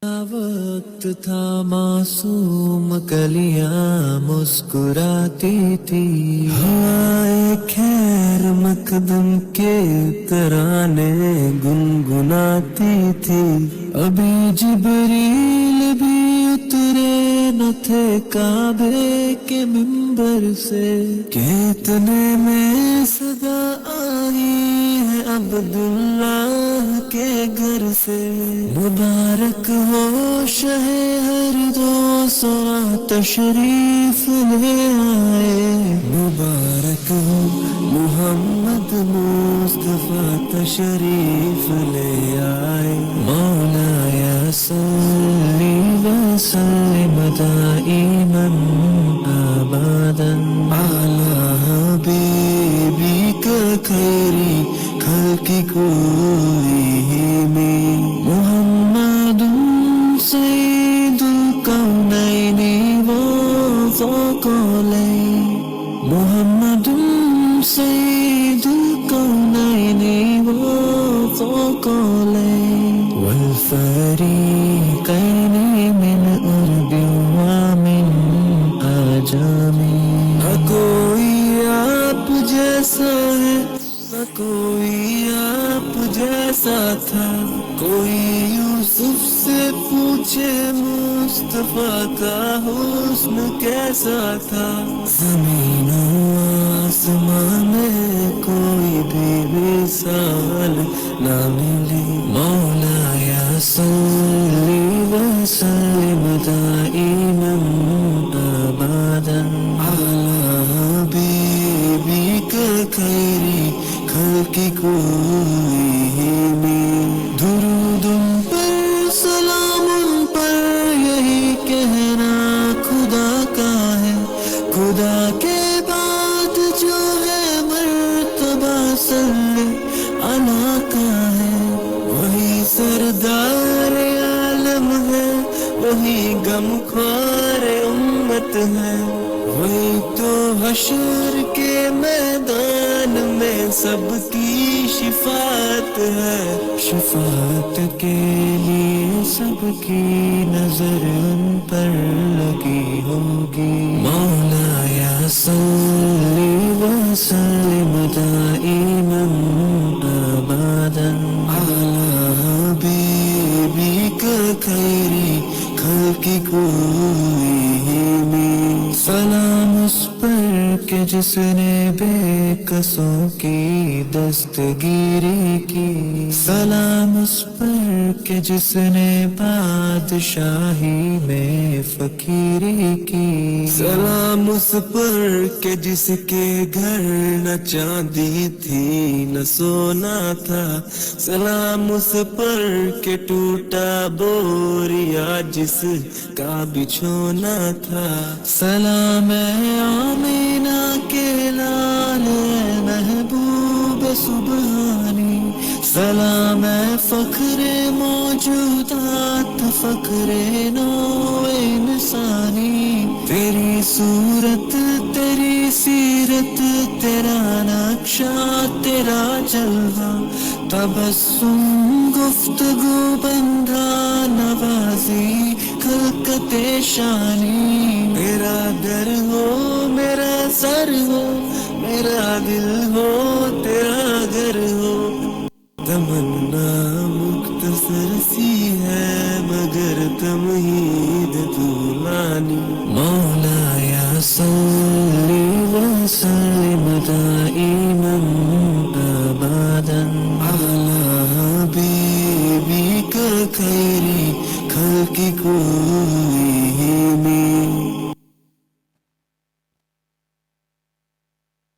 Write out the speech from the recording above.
وقت تھا معصوم کلیاں مسکراتی تھی، ہوائے خیر مقدم کے ترانے گنگناتی تھی، ابھی جبریل بھی اترے نہ تھے کعبے کے منبر سے کہ اتنے میں صدا آئی ہے عبداللہ کے گھر سے، مبارک ہو شہ ہر دو سوا تشریف لے آئے، مبارک ہو محمد مصطفیٰ تشریف لے آئے، مولا صلی وسلم دائما ابدا علی حبیبک خیری خلق کلہم محمد سید الکونین وثقلین، محمد سید الکونین وثقلین والفریقین من عرب ومن عجم، نہ کوئی آپ جیسا ہے نہ کوئی آپ جیسا تھا، کوئی یوسف سے پوچھے مصطفیٰ کا حسن کیسا تھا، زمین و آسمان میں کوئی بھی مثال نہ ملی، مولا صلی وسلم دائما ابدا علی حبیبک خیری خلق کلہم، درود ان پر سلام ان پر یہی کہنا خدا کا ہے، خدا کے بعد جو ہے مرتبہ صلی اللہ کا ہے، وہی سردار عالم ہے، وہی غم خوار امت ہے، وہی تو حشر کے میدان میں سب کی شفاعت ہے، شفاعت کے لیے سب کی نظر ان پر لگی ہوگی، مولا صلی وسلم دائما ابدا علی حبیبک خیری خلق کلہم، سلام اس پر کہ جس نے بے کسوں کی دستگیری کی، سلام اس پر کہ جس نے بادشاہی میں فقیری کی، سلام اس پر کہ جس کے گھر نہ چاندی تھی نہ سونا تھا، سلام اس پر کہ ٹوٹا بوریا جس کا بچھونا تھا، سلام آمینہ کے لال محبوب سبحانی، سلام فخر موجودات فخر نوع انسانی، تیری صورت تیری سیرت تیرا نقشہ تیرا جلوہ، تبسم گفتگو بندھا نوازی خلقت شانی، میرا در ہو میرا سر ہو میرا دل ہو تیرا گھر ہو، تمنا مختصر سی ہے مگر تمہید طولانی، مولا صلی وسلم دائما ابدا علی حبیبک خیری خلق کلہم۔